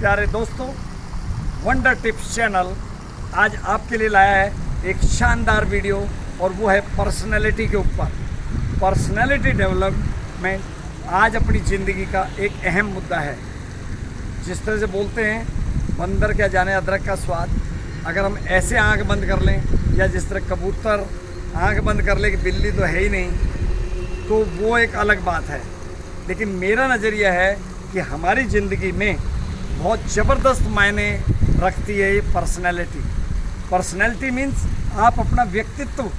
प्यारे दोस्तों, wonder tips channel आज आपके लिए लाया है एक शानदार वीडियो और वो है पर्सनैलिटी के ऊपर। पर्सनैलिटी डेवलपमेंट आज अपनी ज़िंदगी का एक अहम मुद्दा है। जिस तरह से बोलते हैं बंदर क्या जाने अदरक का स्वाद, अगर हम ऐसे आंख बंद कर लें या जिस तरह कबूतर आंख बंद कर ले कि बिल्ली तो है ही नहीं, तो वो एक अलग बात है। लेकिन मेरा नज़रिया है कि हमारी ज़िंदगी में बहुत ज़बरदस्त मायने रखती है ये पर्सनैलिटी। पर्सनैलिटी मीन्स आप अपना व्यक्तित्व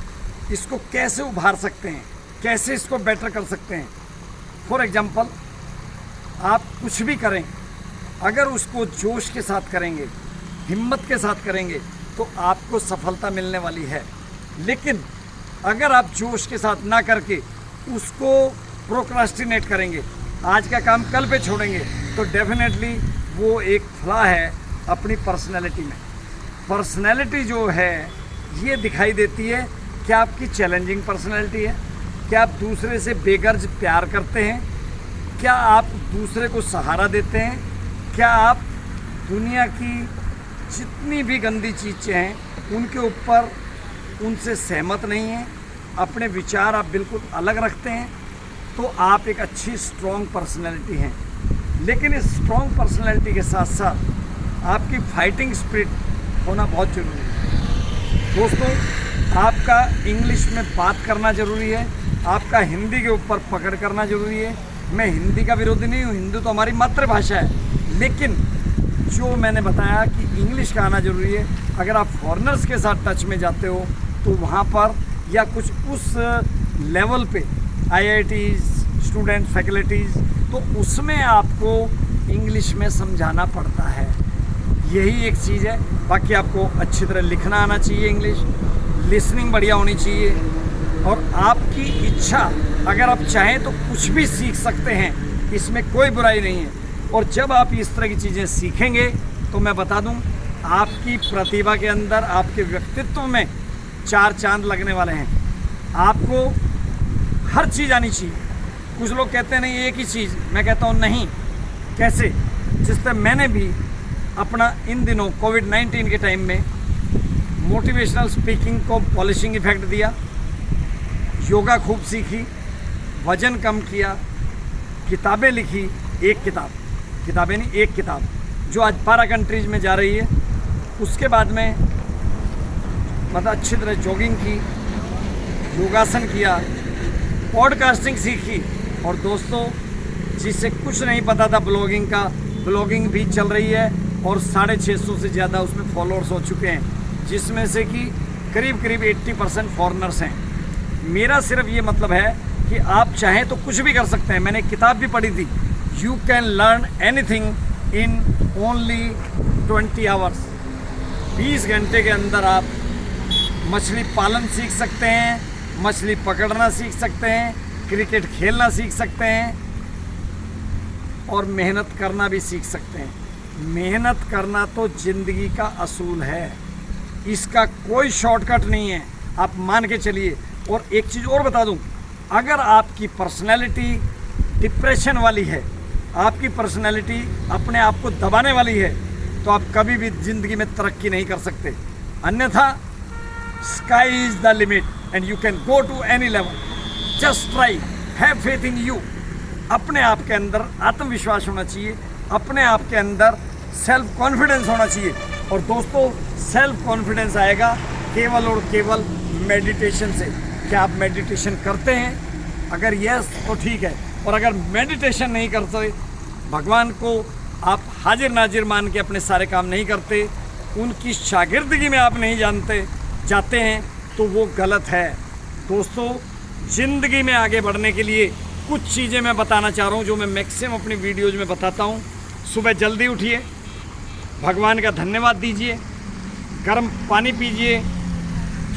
इसको कैसे उभार सकते हैं, कैसे इसको बेटर कर सकते हैं। फॉर एग्जांपल, आप कुछ भी करें, अगर उसको जोश के साथ करेंगे, हिम्मत के साथ करेंगे तो आपको सफलता मिलने वाली है। लेकिन अगर आप जोश के साथ ना करके उसको प्रोक्रास्टिनेट करेंगे, आज का काम कल पे छोड़ेंगे, तो डेफिनेटली वो एक फ्लॉ है अपनी पर्सनैलिटी में। पर्सनैलिटी जो है ये दिखाई देती है कि आपकी चैलेंजिंग पर्सनैलिटी है, क्या आप दूसरे से बेगर्ज प्यार करते हैं, क्या आप दूसरे को सहारा देते हैं, क्या आप दुनिया की जितनी भी गंदी चीज़ें हैं उनके ऊपर उनसे सहमत नहीं हैं, अपने विचार आप बिल्कुल अलग रखते हैं, तो आप एक अच्छी स्ट्रॉन्ग पर्सनैलिटी हैं। लेकिन इस स्ट्रॉन्ग पर्सनैलिटी के साथ साथ आपकी फाइटिंग स्पिरिट होना बहुत ज़रूरी है। दोस्तों, आपका इंग्लिश में बात करना ज़रूरी है, आपका हिंदी के ऊपर पकड़ करना ज़रूरी है। मैं हिंदी का विरोधी नहीं हूँ, हिंदी तो हमारी मातृभाषा है, लेकिन जो मैंने बताया कि इंग्लिश का आना ज़रूरी है। अगर आप फॉरेनर्स के साथ टच में जाते हो तो वहाँ पर या कुछ उस लेवल पे IITs, स्टूडेंट फैकल्टीज़, तो उसमें आपको इंग्लिश में समझाना पड़ता है। यही एक चीज़ है। बाकी आपको अच्छी तरह लिखना आना चाहिए, इंग्लिश लिसनिंग बढ़िया होनी चाहिए, और आपकी इच्छा, अगर आप चाहें तो कुछ भी सीख सकते हैं, इसमें कोई बुराई नहीं है। और जब आप इस तरह की चीज़ें सीखेंगे तो मैं बता दूं, आपकी प्रतिभा के अंदर, आपके व्यक्तित्व में चार चांद लगने वाले हैं। आपको हर चीज़ आनी चाहिए। कुछ लोग कहते हैं नहीं एक ही चीज़, मैं कहता हूँ नहीं। कैसे? जिस तरह मैंने भी अपना इन दिनों कोविड-19 के टाइम में मोटिवेशनल स्पीकिंग को पॉलिशिंग इफेक्ट दिया, योगा खूब सीखी, वज़न कम किया, किताबें लिखी, किताबें नहीं, एक किताब जो आज 12 कंट्रीज़ में जा रही है। उसके बाद में मतलब अच्छी तरह जॉगिंग की, योगासन किया, पॉडकास्टिंग सीखी, और दोस्तों जिसे कुछ नहीं पता था ब्लॉगिंग का, ब्लॉगिंग भी चल रही है और 650 से ज़्यादा उसमें फॉलोअर्स हो चुके हैं, जिसमें से कि करीब 80% फॉरेनर्स हैं। मेरा सिर्फ ये मतलब है कि आप चाहें तो कुछ भी कर सकते हैं। मैंने एक किताब भी पढ़ी थी, you can learn anything in only 20 hours. 20 घंटे के अंदर आप मछली पालन सीख सकते हैं, मछली पकड़ना सीख सकते हैं, क्रिकेट खेलना सीख सकते हैं, और मेहनत करना भी सीख सकते हैं। मेहनत करना तो ज़िंदगी का असूल है, इसका कोई शॉर्टकट नहीं है, आप मान के चलिए। और एक चीज़ और बता दूं, अगर आपकी पर्सनैलिटी डिप्रेशन वाली है, आपकी पर्सनैलिटी अपने आप को दबाने वाली है, तो आप कभी भी ज़िंदगी में तरक्की नहीं कर सकते। अन्यथा sky is the limit and you can go to any level. Just try, have faith in you. अपने आप के अंदर आत्मविश्वास होना चाहिए, अपने आप के अंदर सेल्फ कॉन्फिडेंस होना चाहिए। और दोस्तों, सेल्फ कॉन्फिडेंस आएगा केवल और केवल मेडिटेशन से। क्या आप मेडिटेशन करते हैं? अगर यस तो ठीक है, और अगर मेडिटेशन नहीं करते, भगवान को आप हाजिर नाजिर मान के अपने सारे काम नहीं करते, उनकी शागिर्दगी में आप नहीं जाते हैं, तो वो गलत है। दोस्तों, ज़िंदगी में आगे बढ़ने के लिए कुछ चीज़ें मैं बताना चाह रहा हूँ जो मैं मैक्सिमम अपनी वीडियोज़ में बताता हूँ। सुबह जल्दी उठिए, भगवान का धन्यवाद दीजिए, गर्म पानी पीजिए,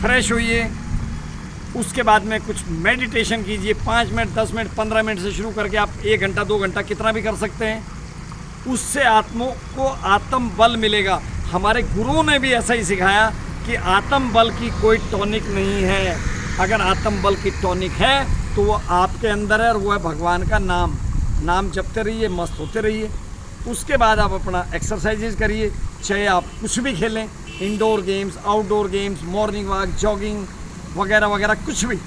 फ्रेश होइए, उसके बाद में कुछ मेडिटेशन कीजिए। 5 मिनट, 10 मिनट, 15 मिनट से शुरू करके आप 1 घंटा, 2 घंटा कितना भी कर सकते हैं। उससे को आत्म बल मिलेगा। हमारे गुरुओं ने भी ऐसा ही सिखाया कि आत्म बल की कोई टॉनिक नहीं है। अगर आत्म बल की टॉनिक है तो वो आपके अंदर है, और वो है भगवान का नाम। नाम जपते रहिए, मस्त होते रहिए। उसके बाद आप अपना एक्सरसाइजेज करिए, चाहे आप कुछ भी खेलें, indoor games, outdoor games, morning walk, jogging वगैरह वगैरह, कुछ भी।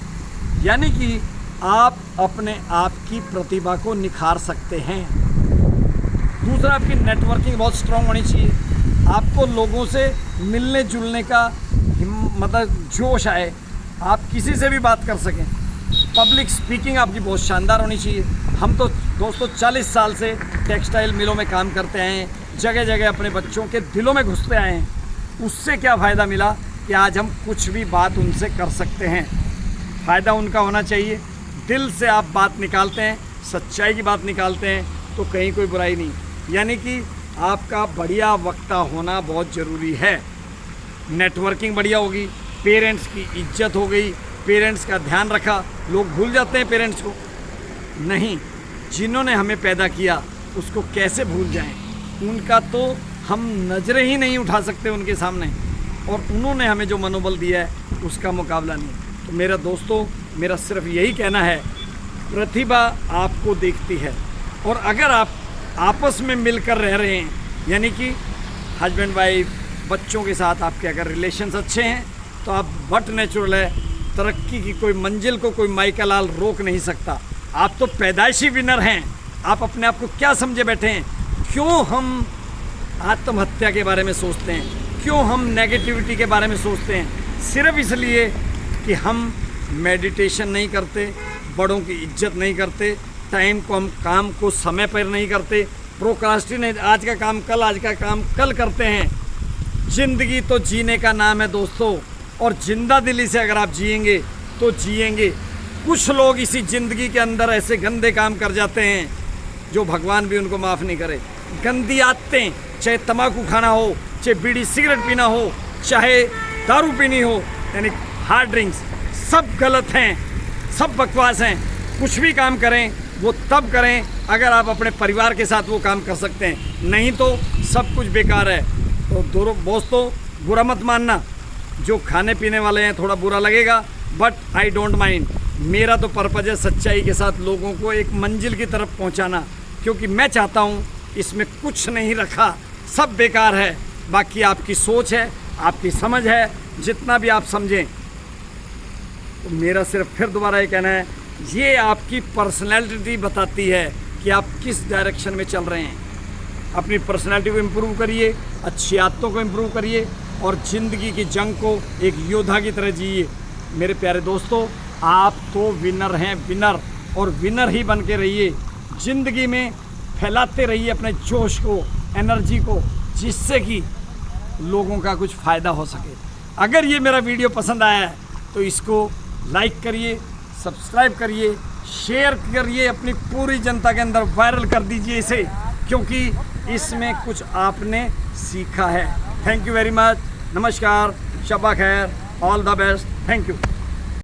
यानी कि आप अपने आप की प्रतिभा को निखार सकते हैं। दूसरा, आपकी नेटवर्किंग बहुत स्ट्रांग होनी चाहिए। आपको लोगों से मिलने जुलने का मतलब जोश आए, आप किसी से भी बात कर सकें। पब्लिक स्पीकिंग आपकी बहुत शानदार होनी चाहिए। हम तो दोस्तों 40 साल से टेक्सटाइल मिलों में काम करते हैं, जगह जगह अपने बच्चों के दिलों में घुसते आए हैं। उससे क्या फ़ायदा मिला कि आज हम कुछ भी बात उनसे कर सकते हैं। फ़ायदा उनका होना चाहिए। दिल से आप बात निकालते हैं, सच्चाई की बात निकालते हैं, तो कहीं कोई बुराई नहीं। यानी कि आपका बढ़िया वक्ता होना बहुत ज़रूरी है। नेटवर्किंग बढ़िया होगी, पेरेंट्स की इज्जत हो गई, पेरेंट्स का ध्यान रखा। लोग भूल जाते हैं पेरेंट्स को, नहीं, जिन्होंने हमें पैदा किया उसको कैसे भूल जाएं। उनका तो हम नज़रें ही नहीं उठा सकते उनके सामने, और उन्होंने हमें जो मनोबल दिया है उसका मुकाबला नहीं। तो मेरा दोस्तों, मेरा सिर्फ यही कहना है, प्रतिभा आपको देखती है, और अगर आप आपस में मिलकर रह रहे हैं, यानी कि हस्बैंड वाइफ, बच्चों के साथ आपके अगर रिलेशंस अच्छे हैं, तो आप बट नेचुरल है। तरक्की की कोई मंजिल को कोई माइकल रोक नहीं सकता। आप तो पैदाइशी विनर हैं। आप अपने आप को क्या समझे बैठे हैं? क्यों हम आत्महत्या के बारे में सोचते हैं? क्यों हम नेगेटिविटी के बारे में सोचते हैं? सिर्फ इसलिए कि हम मेडिटेशन नहीं करते, बड़ों की इज्जत नहीं करते, टाइम को, हम काम को समय पर नहीं करते, प्रोक्रास्टिनेट, आज का काम कल, आज का काम कल करते हैं। ज़िंदगी तो जीने का नाम है दोस्तों, और जिंदा दिली से अगर आप जिएंगे तो जिएंगे। कुछ लोग इसी ज़िंदगी के अंदर ऐसे गंदे काम कर जाते हैं जो भगवान भी उनको माफ़ नहीं करे। गंदी आदतें, चाहे तम्बाकू खाना हो, चाहे बीड़ी सिगरेट पीना हो, चाहे दारू पीनी हो, यानी हार्ड ड्रिंक्स, सब गलत हैं, सब बकवास हैं। कुछ भी काम करें वो तब करें अगर आप अपने परिवार के साथ वो काम कर सकते हैं, नहीं तो सब कुछ बेकार है। तो दोस्तों, बुरा मत मानना, जो खाने पीने वाले हैं थोड़ा बुरा लगेगा, बट आई डोंट माइंड। मेरा तो पर्पज़ है सच्चाई के साथ लोगों को एक मंजिल की तरफ पहुंचाना, क्योंकि मैं चाहता हूं इसमें कुछ नहीं रखा, सब बेकार है। बाकी आपकी सोच है, आपकी समझ है, जितना भी आप समझें। तो मेरा सिर्फ फिर दोबारा ये कहना है, ये आपकी पर्सनैलिटी बताती है कि आप किस डायरेक्शन में चल रहे हैं। अपनी पर्सनैलिटी को इम्प्रूव करिए, अच्छी आदतों को इम्प्रूव करिए, और ज़िंदगी की जंग को एक योद्धा की तरह जिए। मेरे प्यारे दोस्तों, आप तो विनर हैं, विनर, और विनर ही बन के रहिए। ज़िंदगी में फैलाते रहिए अपने जोश को, एनर्जी को, जिससे कि लोगों का कुछ फ़ायदा हो सके। अगर ये मेरा वीडियो पसंद आया है तो इसको लाइक करिए, सब्सक्राइब करिए, शेयर करिए, अपनी पूरी जनता के अंदर वायरल कर दीजिए इसे, क्योंकि इसमें कुछ आपने सीखा है। Thank you very much. नमस्कार, शब्बा खैर, all the best, thank you.